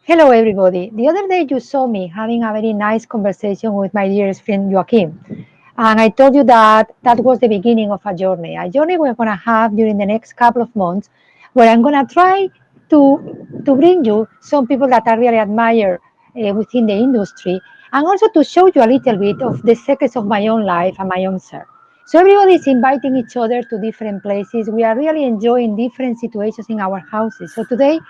Hello, everybody. The other day you saw me having a very nice conversation with my dearest friend Joaquim. And I told you that that was the beginning of a journey we're going to have during the next couple of months, where I'm going to try to bring you some people that I really admire within the industry, and also to show you a little bit of the secrets of my own life and my own self. So everybody is inviting each other to different places. We are really enjoying different situations in our houses. So today,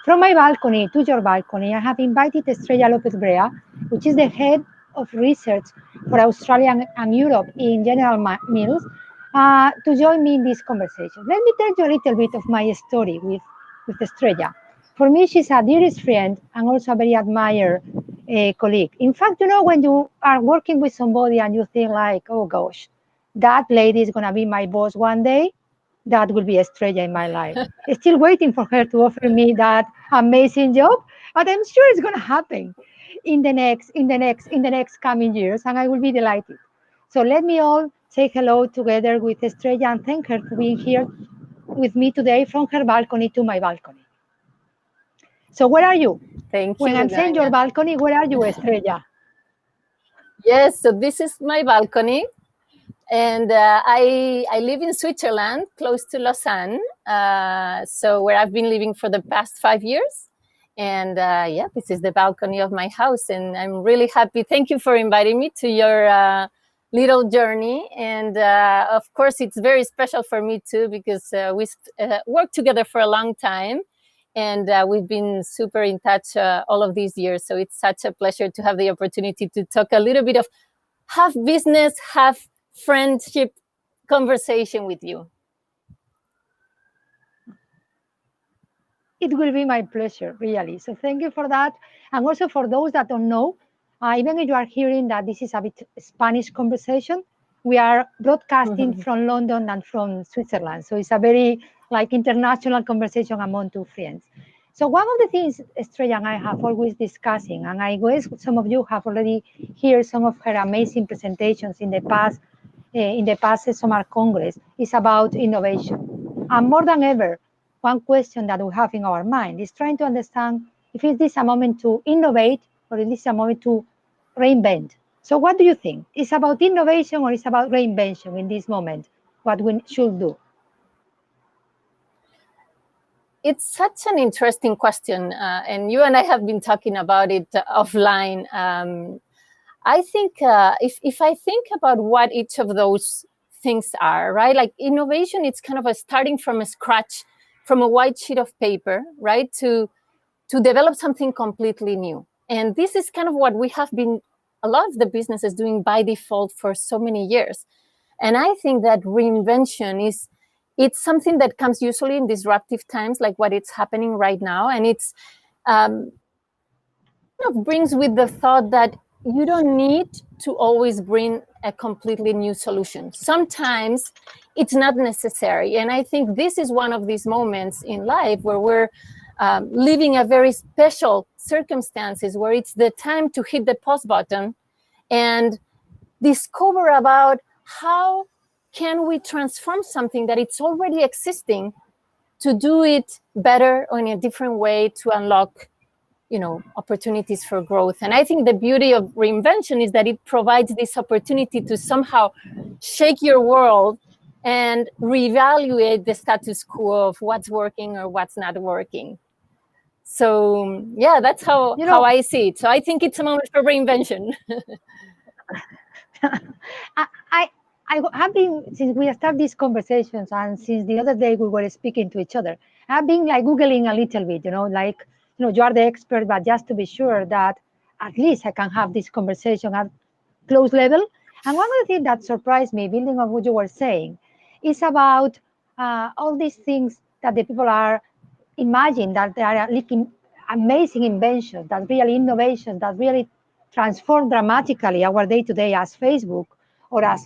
from my balcony to your balcony, I have invited Estrella Lopez Brea, which is the head of research for Australia and Europe in General Mills, to join me in this conversation. Let me tell you a little bit of my story with Estrella. For me, she's a dearest friend and also a very admired colleague. In fact, when you are working with somebody and you think like, oh gosh, that lady is going to be my boss one day, that will be Estrella in my life. Still waiting for her to offer me that amazing job, but I'm sure it's going to happen in the next coming years, and I will be delighted. So let me all say hello together with Estrella and thank her for being here with me today from her balcony to my balcony. So where are you? Thank When you, I'm saying your Begonia. balcony, where are you, Estrella? Yes, so this is my balcony, and I live in Switzerland, close to Lausanne. So where I've been living for the past 5 years, and yeah, this is the balcony of my house, and I'm really happy. Thank you for inviting me to your little journey, and of course, it's very special for me too because we worked together for a long time. And we've been super in touch all of these years. So it's such a pleasure to have the opportunity to talk a little bit of half business, half friendship conversation with you. It will be my pleasure, really. So thank you for that. And also for those that don't know, even if you are hearing that this is a bit Spanish conversation, we are broadcasting from London and from Switzerland. So it's a very like international conversation among two friends. So one of the things Estrella and I have always discussing, and I guess some of you have already heard some of her amazing presentations in the past summer congress, is about innovation. And more than ever, one question that we have in our mind is trying to understand if is this a moment to innovate or is this a moment to reinvent. So what do you think? Is about innovation or is about reinvention in this moment? What we should do? It's such an interesting question, and you and I have been talking about it offline. I think if I think about what each of those things are, right? Like innovation, it's kind of a starting from a scratch, from a white sheet of paper, right? To develop something completely new. And this is kind of what we have been, a lot of the businesses doing by default for so many years. And I think that reinvention it's something that comes usually in disruptive times, like what it's happening right now. And it's kind of brings with the thought that you don't need to always bring a completely new solution. Sometimes it's not necessary. And I think this is one of these moments in life where we're living a very special circumstances where it's the time to hit the pause button and discover about how can we transform something that it's already existing to do it better or in a different way to unlock opportunities for growth. And I think the beauty of reinvention is that it provides this opportunity to somehow shake your world and reevaluate the status quo of what's working or what's not working. So yeah, that's how I see it. So I think it's a moment for reinvention. I have been, since we started these conversations and since the other day we were speaking to each other, I've been like Googling a little bit, you are the expert, but just to be sure that at least I can have this conversation at close level. And one of the things that surprised me, building on what you were saying, is about all these things that the people are imagining that they are like amazing inventions, that really innovations, that really transform dramatically our day-to-day as Facebook or as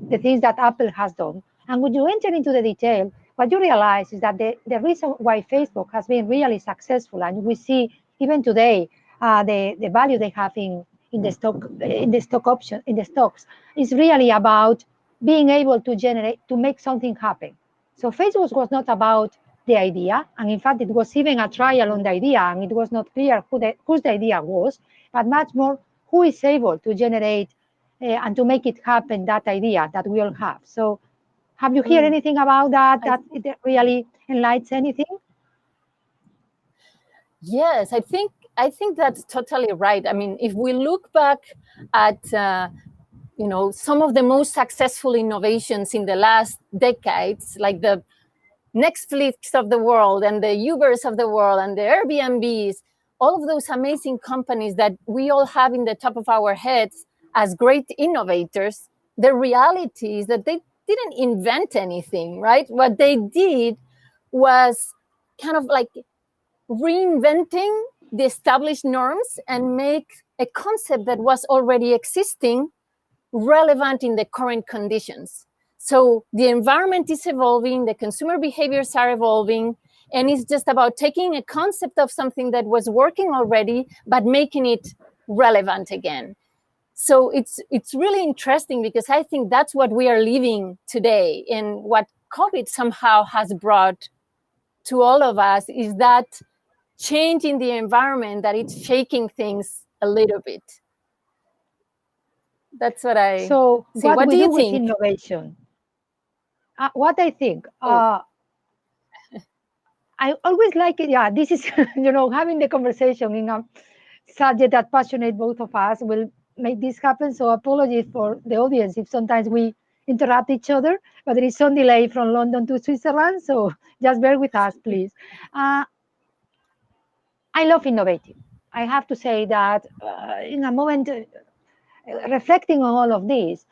the things that Apple has done. And when you enter into the detail, what you realize is that the reason why Facebook has been really successful, and we see even today the value they have in the stock option in the stocks, is really about being able to make something happen. So Facebook was not about the idea. And in fact, it was even a trial on the idea, and it was not clear whose the idea was, but much more who is able to generate and to make it happen, that idea that we all have. So have you heard anything about that, that it really enlightens anything? Yes, I think that's totally right. I mean, if we look back at some of the most successful innovations in the last decades, like the Netflix of the world and the Ubers of the world and the Airbnbs, all of those amazing companies that we all have in the top of our heads as great innovators, the reality is that they didn't invent anything, right? What they did was kind of like reinventing the established norms and make a concept that was already existing relevant in the current conditions. So the environment is evolving, the consumer behaviors are evolving, and it's just about taking a concept of something that was working already, but making it relevant again. So it's really interesting, because I think that's what we are living today, and what COVID somehow has brought to all of us is that change in the environment, that it's shaking things a little bit. That's what I see. What do you think? With innovation? What I think, I always like it. Yeah, this is, having the conversation in a subject that passionate both of us will make this happen. So apologies for the audience if sometimes we interrupt each other, but there is some delay from London to Switzerland. So just bear with us, please. I love innovating. I have to say that in a moment, reflecting on all of this,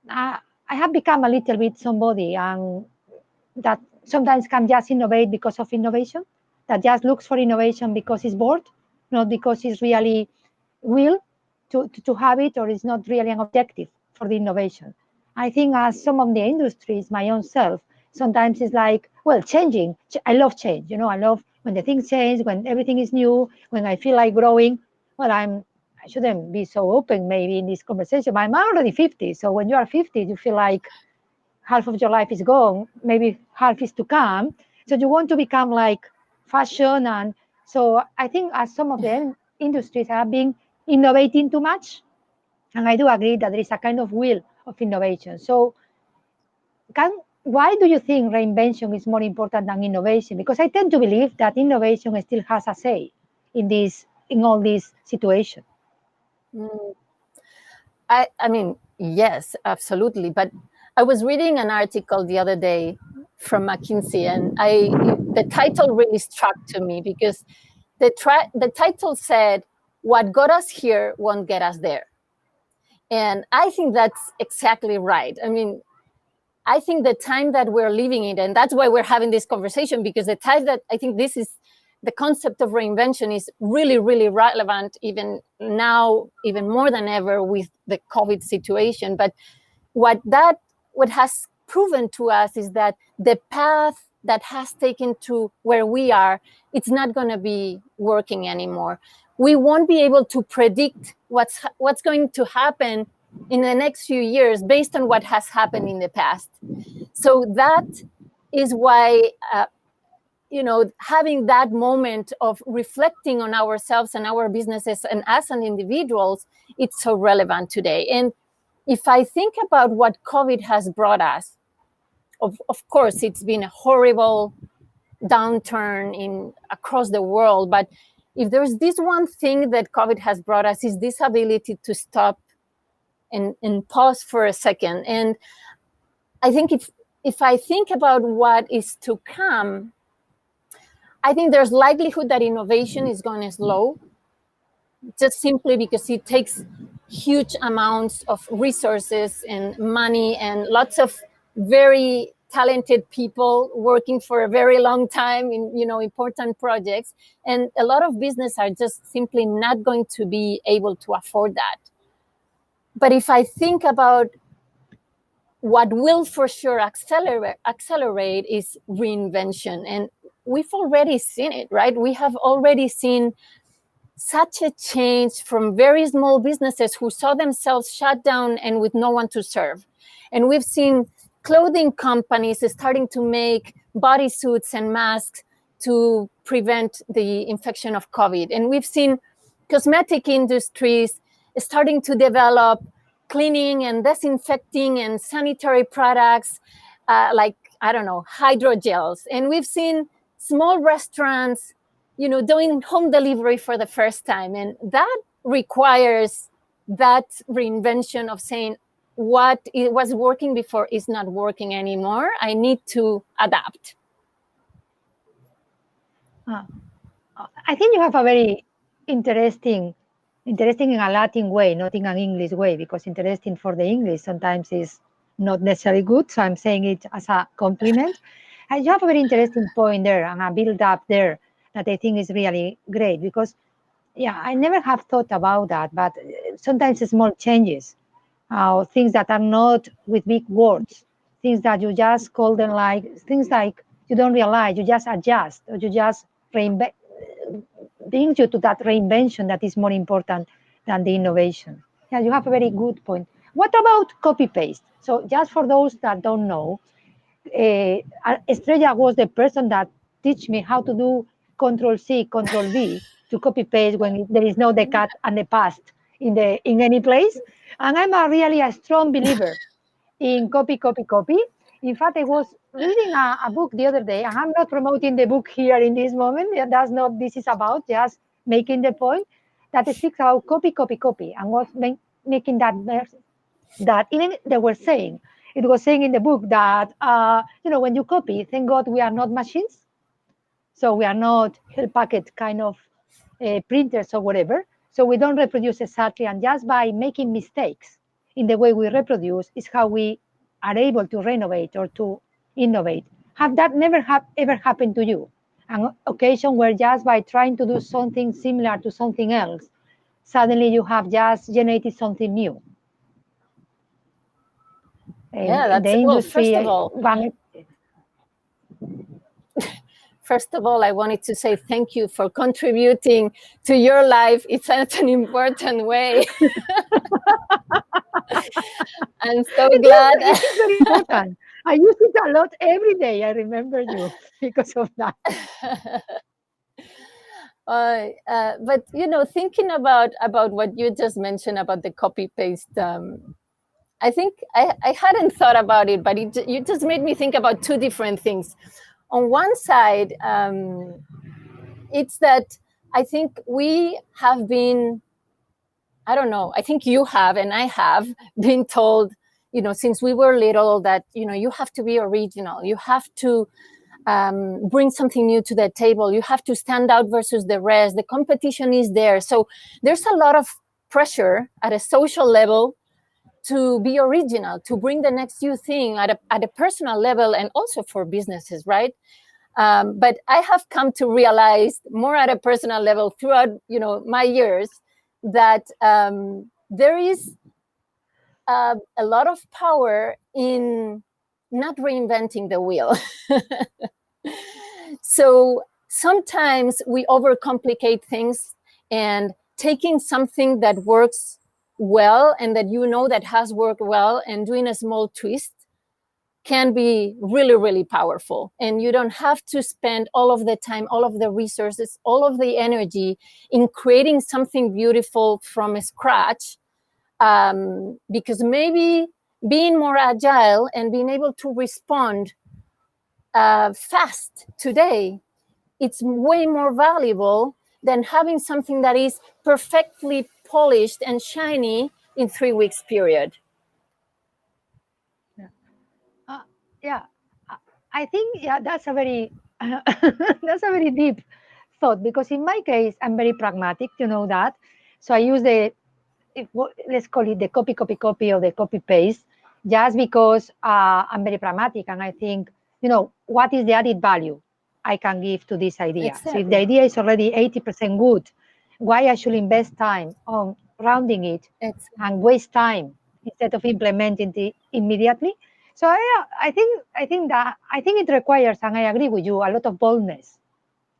I have become a little bit somebody that sometimes can just innovate because of innovation, that just looks for innovation because it's bored, not because it's really will to have it, or it's not really an objective for the innovation. I think as some of the industries, my own self, sometimes it's like, well, changing. I love change. I love when the things change, when everything is new, when I feel like growing. Well, I shouldn't be so open maybe in this conversation, but I'm already 50. So when you are 50, you feel like half of your life is gone, maybe half is to come. So you want to become like fashion. And so I think as some of the industries have been innovating too much, and I do agree that there is a kind of will of innovation. So why do you think reinvention is more important than innovation? Because I tend to believe that innovation still has a say in all these situations. I mean, yes, absolutely. But I was reading an article the other day from McKinsey, and the title really struck to me, because the title said, "What got us here won't get us there." And I think that's exactly right. I mean, I think the time that we're living in, and that's why we're having this conversation, because the time that I think this is the concept of reinvention is really, really relevant even now, even more than ever with the COVID situation. But what has proven to us is that the path that has taken to where we are, it's not going to be working anymore. We won't be able to predict what's going to happen in the next few years based on what has happened in the past. So that is why having that moment of reflecting on ourselves and our businesses and as an individuals, it's so relevant today. And if I think about what COVID has brought us, of course, it's been a horrible downturn across the world. But if there's this one thing that COVID has brought us, is this ability to stop and pause for a second. And I think if I think about what is to come, I think there's likelihood that innovation is going to slow, just simply because it takes huge amounts of resources and money and lots of very talented people working for a very long time in important projects, and a lot of business are just simply not going to be able to afford that. But if I think about what will for sure accelerate is reinvention, and we've already seen it, right? We have already seen such a change from very small businesses who saw themselves shut down and with no one to serve. And we've seen clothing companies starting to make bodysuits and masks to prevent the infection of COVID. And we've seen cosmetic industries starting to develop cleaning and disinfecting and sanitary products like, I don't know, hydrogels. And we've seen small restaurants, doing home delivery for the first time. And that requires that reinvention of saying, what was working before is not working anymore. I need to adapt. I think you have a very interesting in a Latin way, not in an English way, because interesting for the English sometimes is not necessarily good. So I'm saying it as a compliment. And you have a very interesting point there and a build up there that I think is really great, because I never have thought about that, but sometimes small changes, things that are not with big words, things that you just call them like things like you don't realize, you just adjust, or you just brings you to that reinvention that is more important than the innovation. Yeah, you have a very good point. What about copy paste? So just for those that don't know, Estrella was the person that teach me how to do Control C, Control V to copy paste when there is no the cut and the past in any place. And I'm really a strong believer in copy, copy, copy. In fact, I was reading a book the other day, and I'm not promoting the book here in this moment. That's not this is about, just making the point that it speaks about copy, copy, copy, and was making that even they were saying, it was saying in the book that, when you copy, thank God we are not machines. So we are not help packet kind of printers or whatever. So we don't reproduce exactly. And just by making mistakes in the way we reproduce is how we are able to renovate or to innovate. Have that never ever happened to you? An occasion where just by trying to do something similar to something else, suddenly you have just generated something new. In the industry, first of all, I wanted to say thank you for contributing to your life. It's such an important way. I'm so glad. It's very important. I use it a lot every day. I remember you because of that. But thinking about what you just mentioned about the copy paste, I think I hadn't thought about it, but you just made me think about two different things. On one side, it's that I think we have been, I don't know, I think you have and I have been told, since we were little that, you have to be original. You have to bring something new to the table. You have to stand out versus the rest. The competition is there. So there's a lot of pressure at a social level to be original, to bring the next new thing at a personal level, and also for businesses, right? But I have come to realize more at a personal level throughout, my years that there is a lot of power in not reinventing the wheel. So sometimes we overcomplicate things, and taking something that works well and that that has worked well and doing a small twist can be really, really powerful. And you don't have to spend all of the time, all of the resources, all of the energy in creating something beautiful from scratch, because maybe being more agile and being able to respond fast today, it's way more valuable than having something that is perfectly polished and shiny in 3 weeks period. I think that's a very that's a very deep thought, because in my case I'm very pragmatic, that. So I use let's call it the copy, copy, copy, or the copy paste, just because I'm very pragmatic, and I think, what is the added value I can give to this idea? Exactly. So if the idea is already 80% good, why I should invest time on rounding it and waste time instead of implementing it immediately? So I think it requires, and I agree with you, a lot of boldness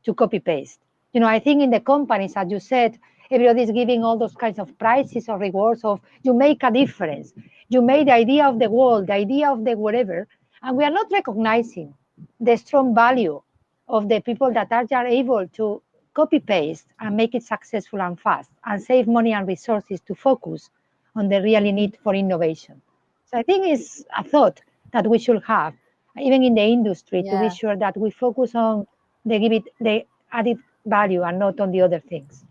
to copy paste. I think in the companies, as you said, everybody's giving all those kinds of prizes or rewards of you make a difference. You made the idea of the world, the idea of the whatever, and we are not recognizing the strong value of the people that are just able to copy paste and make it successful and fast and save money and resources to focus on the really need for innovation. So I think it's a thought that we should have, even in the industry, to be sure that we focus on the added value and not on the other things.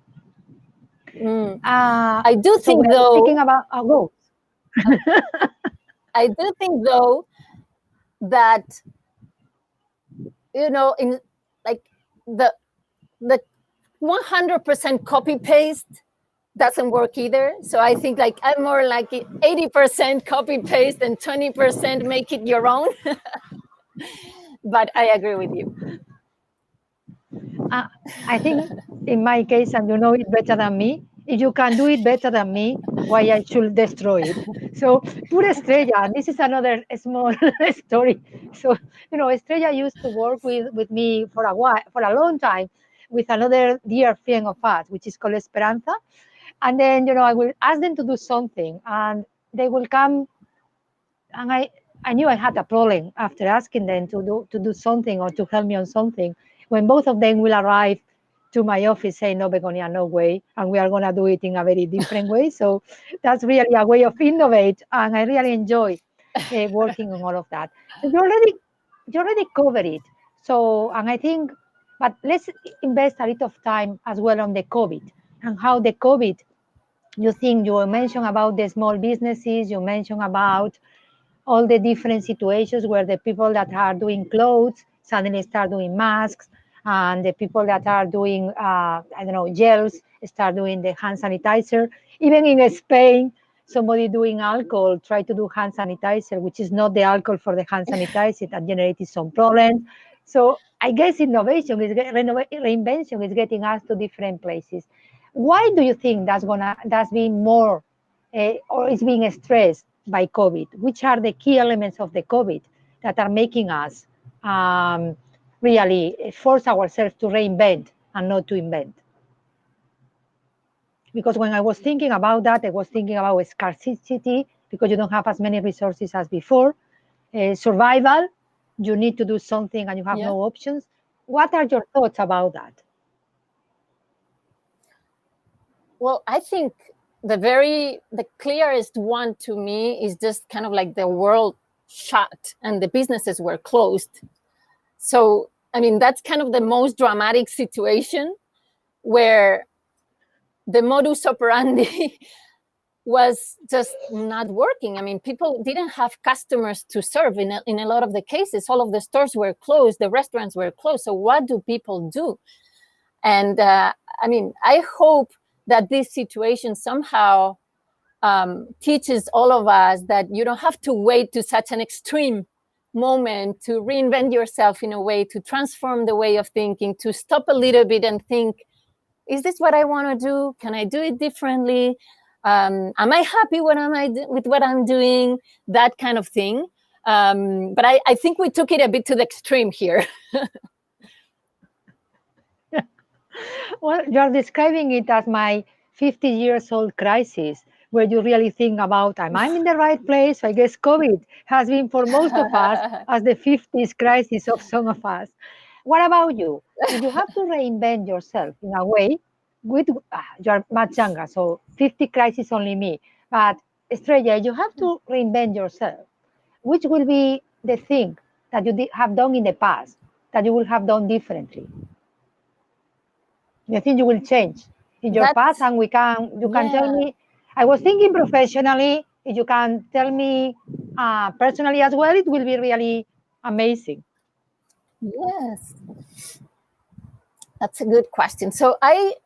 I do so think, we're though, speaking about our goals. I do think, though, that, in like the 100% copy paste doesn't work either. So I think like I'm more like 80% copy paste and 20% make it your own. But I agree with you. I think in my case, and you know it better than me, if you can do it better than me, why I should destroy it? So poor Estrella, this is another small story. So, Estrella used to work with me for a long time, with another dear friend of us, which is called Esperanza. And then, I will ask them to do something, and they will come, and I knew I had a problem after asking them to do something or to help me on something, when both of them will arrive to my office saying, "No, Begonia, no way, and we are going to do it in a very different way." So that's really a way of innovate, and I really enjoy working on all of that. So you already covered it. So, and I think, but let's invest a little of time as well on the COVID and how the COVID. You mentioned about the small businesses. You mentioned about all the different situations where the people that are doing clothes suddenly start doing masks, and the people that are doing, gels start doing the hand sanitizer. Even in Spain, somebody doing alcohol try to do hand sanitizer, which is not the alcohol for the hand sanitizer, that generated some problems. So I guess reinvention is getting us to different places. Why do you think that's being more or is being stressed by COVID? Which are the key elements of the COVID that are making us really force ourselves to reinvent and not to invent? Because when I was thinking about that, I was thinking about scarcity, because you don't have as many resources as before. Survival, you need to do something and you have no options. What are your thoughts about that? Well, I think the clearest one to me is just kind of like the world shut and the businesses were closed. So, I mean, that's kind of the most dramatic situation, where the modus operandi was just not working. I mean, people didn't have customers to serve in a lot of the cases. All of the stores were closed, the restaurants were closed. So what do people do? And I mean, I hope that this situation somehow teaches all of us that you don't have to wait to such an extreme moment to reinvent yourself in a way, to transform the way of thinking, to stop a little bit and think, is this what I want to do? Can I do it differently? Am I happy with what I'm doing? That kind of thing. But I think we took it a bit to the extreme here. Well, you're describing it as my 50 years old crisis, where you really think about, am I in the right place? I guess COVID has been for most of us as the 50s crisis of some of us. What about you? If you have to reinvent yourself in a way, you're much younger, so 50 crisis only me. But Estrella, you have to reinvent yourself. Which will be the thing that you have done in the past that you will have done differently? You think you will change in your past, and you can tell me. I was thinking professionally. If you can tell me personally as well, it will be really amazing. Yes, that's a good question. So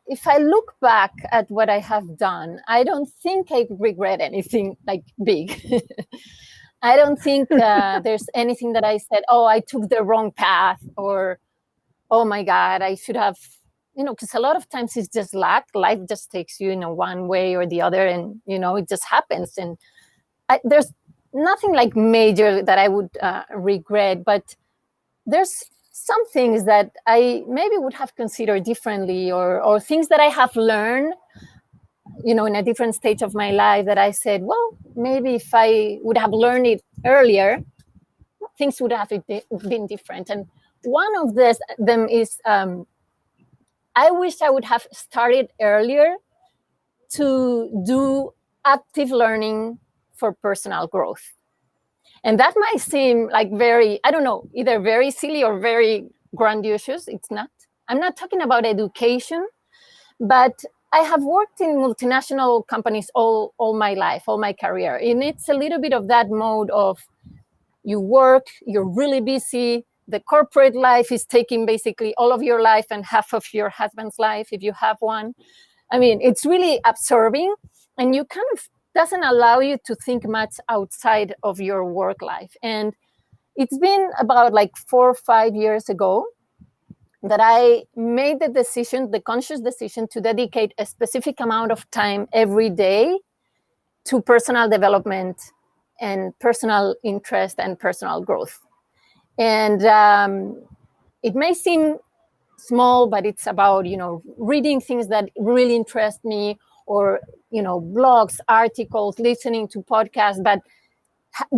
if I look back at what I have done, I don't think I regret anything like big. I don't think there's anything that I said, oh, I took the wrong path, or, oh my God, I should have, because a lot of times it's just luck. Life just takes you in one way or the other, and, it just happens. And there's nothing like major that I would regret, but there's some things that I maybe would have considered differently, or things that I have learned, in a different stage of my life, that I said, well, maybe if I would have learned it earlier, things would have been different. And one of them is I wish I would have started earlier to do active learning for personal growth. And that might seem like very, I don't know, either very silly or very grandiose. It's not. I'm not talking about education, but I have worked in multinational companies all my life, all my career. And it's a little bit of that mode of you work, you're really busy. The corporate life is taking basically all of your life and half of your husband's life, if you have one. I mean, it's really absorbing, and you kind of doesn't allow you to think much outside of your work life. And it's been about like 4 or 5 years ago that I made the decision, the conscious decision, to dedicate a specific amount of time every day to personal development and personal interest and personal growth. And it may seem small, but it's about, reading things that really interest me, or, blogs, articles, listening to podcasts, but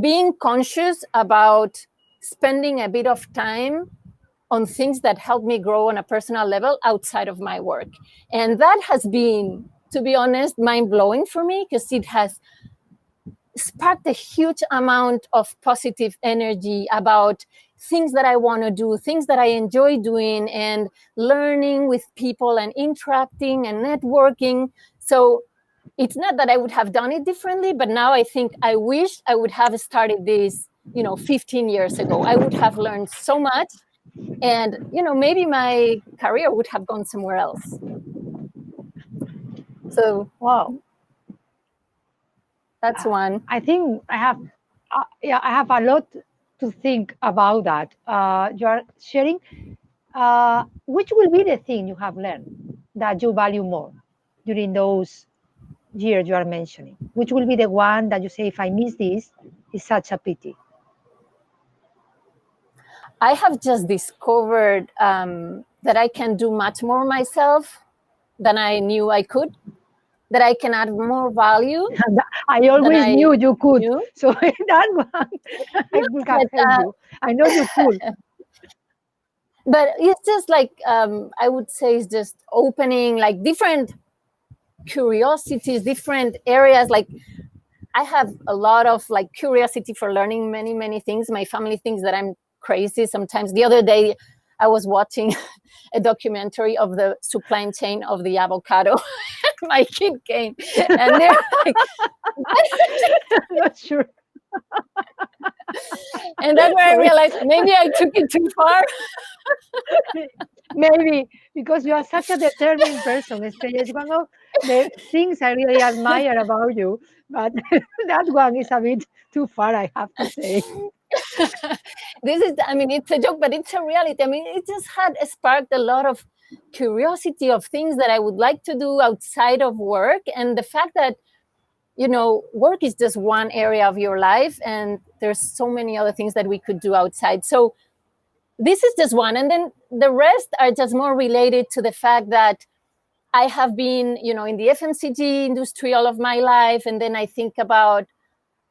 being conscious about spending a bit of time on things that help me grow on a personal level outside of my work. And that has been, to be honest, mind-blowing for me, because it has sparked a huge amount of positive energy about things that I want to do, things that I enjoy doing, and learning with people and interacting and networking. So it's not that I would have done it differently, but now I think I wish I would have started this, 15 years ago. I would have learned so much, and, maybe my career would have gone somewhere else. So, wow, that's one. I think I have a lot to think about that. You are sharing. Which will be the thing you have learned that you value more during those years you are mentioning? Which will be the one that you say, if I miss this, it's such a pity? I have just discovered that I can do much more myself than I knew I could, that I can add more value. I always knew you could. So that one, I would have helped you. I know you could. But it's just like, I would say it's just opening like different curiosities, different areas. Like I have a lot of like curiosity for learning many, many things. My family thinks that I'm crazy sometimes. The other day, I was watching a documentary of the supply chain of the avocado. My kid came, and they're like, I'm not sure. And that's where I realized maybe I took it too far. Maybe because you are such a determined person, Estrella. It's one of the things I really admire about you. But that one is a bit too far, I have to say. It's a joke, but it's a reality. I mean, it just had sparked a lot of curiosity of things that I would like to do outside of work. And the fact that, work is just one area of your life, and there's so many other things that we could do outside. So this is just one. And then the rest are just more related to the fact that I have been, in the FMCG industry all of my life. And then I think about,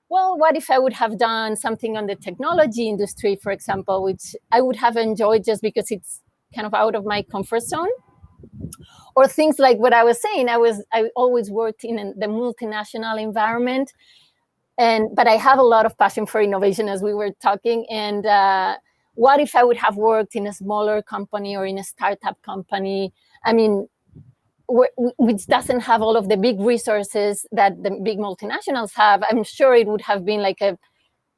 well, what if I would have done something on the technology industry, for example, which I would have enjoyed just because it's kind of out of my comfort zone? Or things like what I was saying, I always worked in the multinational environment, but I have a lot of passion for innovation, as we were talking. And what if I would have worked in a smaller company or in a startup company? I mean, which doesn't have all of the big resources that the big multinationals have. I'm sure it would have been like a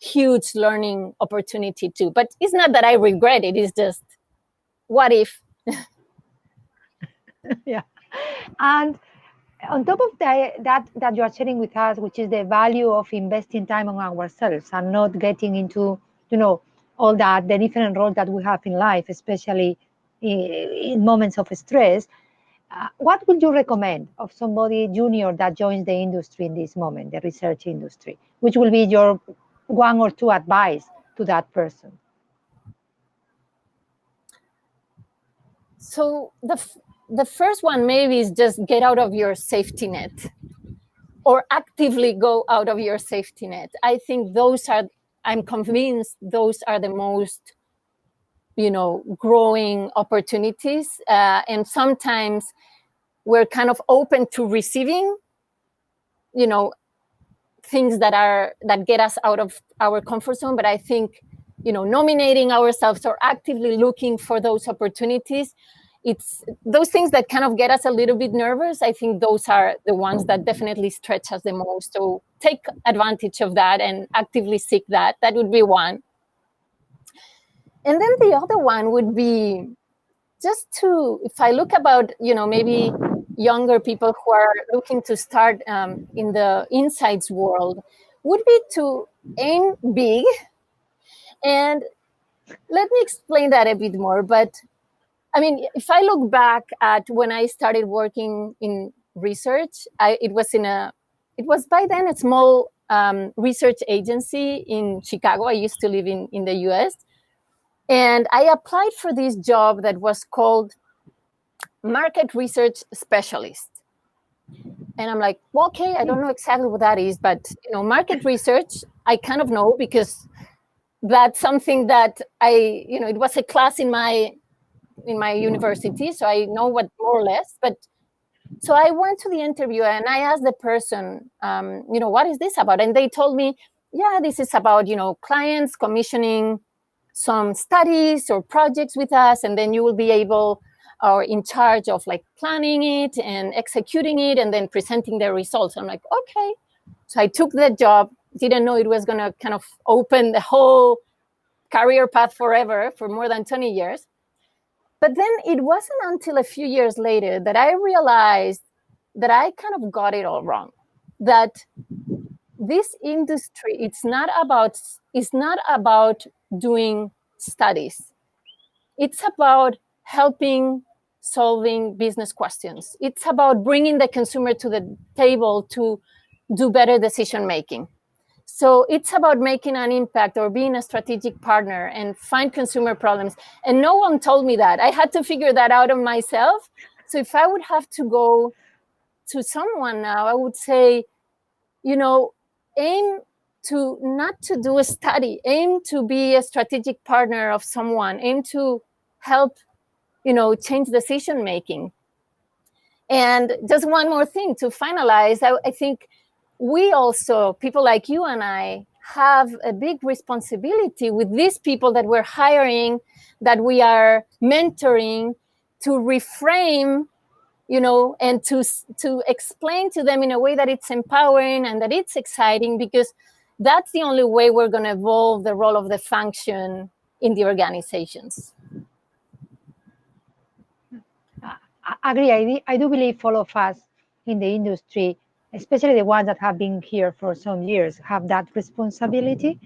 huge learning opportunity too. But it's not that I regret it. It's just, what if? Yeah. And on top of that you are sharing with us, which is the value of investing time on ourselves and not getting into, all the different roles that we have in life, especially in moments of stress. What would you recommend of somebody junior that joins the industry in this moment, the research industry? Which will be your 1 or 2 advice to that person? So the first one maybe is just get out of your safety net, or actively go out of your safety net. I think those are I'm convinced those are the most, growing opportunities. And sometimes we're kind of open to receiving, things that get us out of our comfort zone. But I think, nominating ourselves or actively looking for those opportunities, it's those things that kind of get us a little bit nervous. I think those are the ones that definitely stretch us the most. So take advantage of that and actively seek that. That would be one. And then the other one would be just to, if I look about, maybe younger people who are looking to start in the insights world, would be to aim big. And let me explain that a bit more. But I mean, if I look back at when I started working in research, it was by then a small research agency in Chicago. I used to live in the US. And I applied for this job that was called market research specialist. And I'm like, well, okay, I don't know exactly what that is, but market research, I kind of know, because that's something that it was a class in my university, so I know what more or less. But so I went to the interview and I asked the person, what is this about? And they told me, yeah, this is about clients commissioning some studies or projects with us, and then you will be able or in charge of like planning it and executing it and then presenting the results. I'm like, okay. So I took that job, didn't know it was going to kind of open the whole career path forever for more than 20 years. But then it wasn't until a few years later that I realized that I kind of got it all wrong. That this industry, it's not about doing studies. It's about helping solving business questions. It's about bringing the consumer to the table to do better decision making. So it's about making an impact or being a strategic partner and find consumer problems. And no one told me that. I had to figure that out on myself. So if I would have to go to someone now, I would say, aim to not to do a study, aim to be a strategic partner of someone, aim to help, change decision making. And just one more thing to finalize, I think we also, people like you and I, have a big responsibility with these people that we're hiring, that we are mentoring, to reframe, and to explain to them in a way that it's empowering and that it's exciting, because that's the only way we're going to evolve the role of the function in the organizations. I agree. I do believe all of us in the industry, especially the ones that have been here for some years, have that responsibility.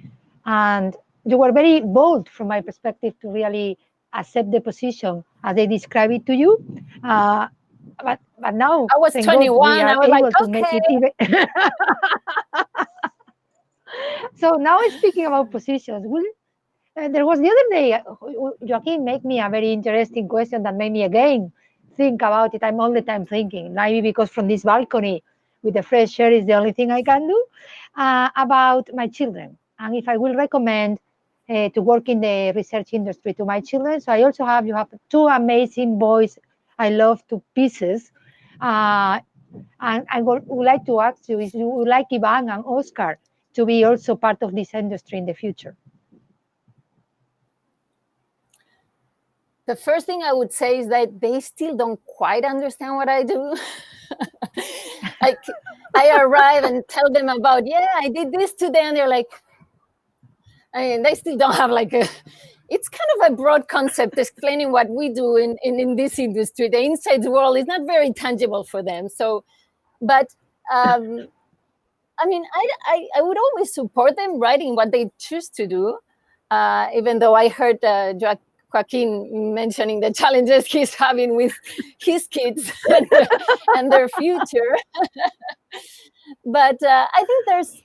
And you were very bold, from my perspective, to really accept the position as they describe it to you. But now I was 21. I was like, to make it even. So now, speaking about positions, there was the other day, Joaquin made me a very interesting question that made me again think about it. I'm all the time thinking, maybe because from this balcony with the fresh air is the only thing I can do, about my children. And if I will recommend to work in the research industry to my children. So I also you have two amazing boys I love to pieces. And I would like to ask you, if you would like Ivan and Oscar to be also part of this industry in the future. The first thing I would say is that they still don't quite understand what I do. Like, I arrive and tell them about, I did this today, and they're like, they still don't have like it's kind of a broad concept explaining what we do in this industry. The insights world is not very tangible for them. So, but I would always support them writing what they choose to do, even though I heard Joaquin mentioning the challenges he's having with his kids and their future. But I think there's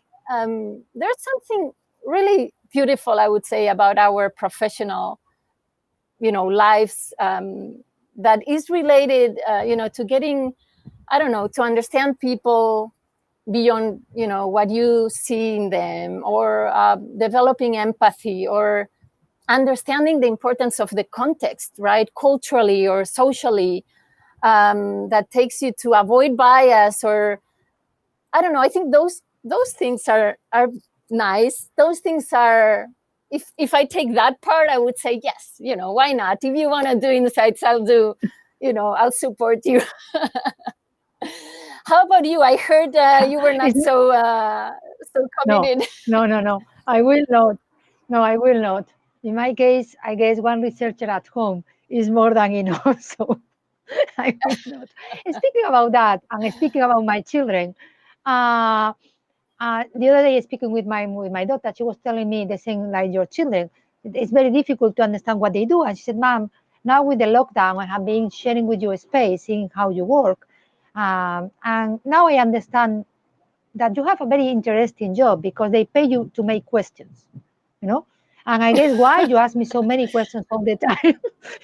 something really beautiful, I would say, about our professional, lives that is related, to getting, to understand people, beyond, what you see in them, or developing empathy, or understanding the importance of the context, right, culturally or socially, that takes you to avoid bias, or I don't know. I think those things are nice. Those things are, if I take that part, I would say yes. Why not? If you want to do insights, I'll do. I'll support you. How about you? I heard you were not so committed. No. I will not. No, I will not. In my case, I guess one researcher at home is more than enough. So I will not. Speaking about that, and speaking about my children, uh, the other day speaking with my daughter, she was telling me the same like your children. It's very difficult to understand what they do, and she said, "Mom, now with the lockdown, I have been sharing with you a space, seeing how you work, and now I understand that you have a very interesting job because they pay you to make questions, you know." And I guess why you ask me so many questions all the time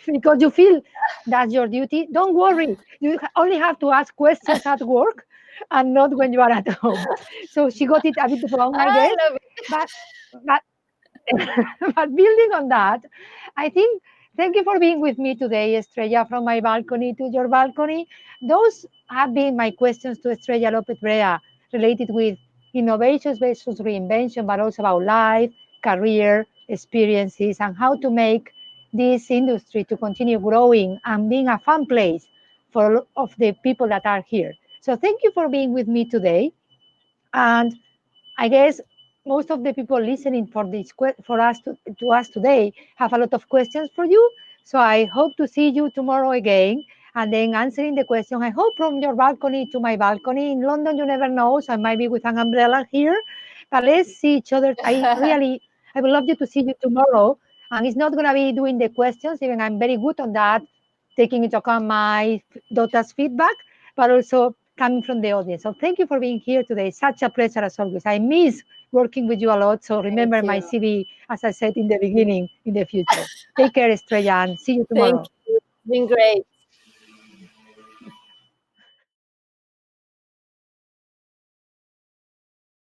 because you feel that's your duty. Don't worry, you only have to ask questions at work and not when you are at home. So she got it a bit wrong, I I guess. love it. But but building on that, I think thank you for being with me today, Estrella, from my balcony to your balcony. Those have been my questions to Estrella Lopez Brea related with innovations versus reinvention, but also about life, career, experiences, and how to make this industry to continue growing and being a fun place for all of the people that are here. So thank you for being with me today. And I guess most of the people listening for us today have a lot of questions for you. So I hope to see you tomorrow again and then answering the question. I hope from your balcony to my balcony in London. You never know, so I might be with an umbrella here. But let's see each other. I would love you to see you tomorrow. And it's not going to be doing the questions. Even I'm very good on that, taking into account my daughter's feedback, but also coming from the audience. So thank you for being here today. Such a pleasure as always. I miss working with you a lot. So remember my CV, as I said in the beginning, in the future. Take care, Estrella, and see you Thank tomorrow. you. It's been great.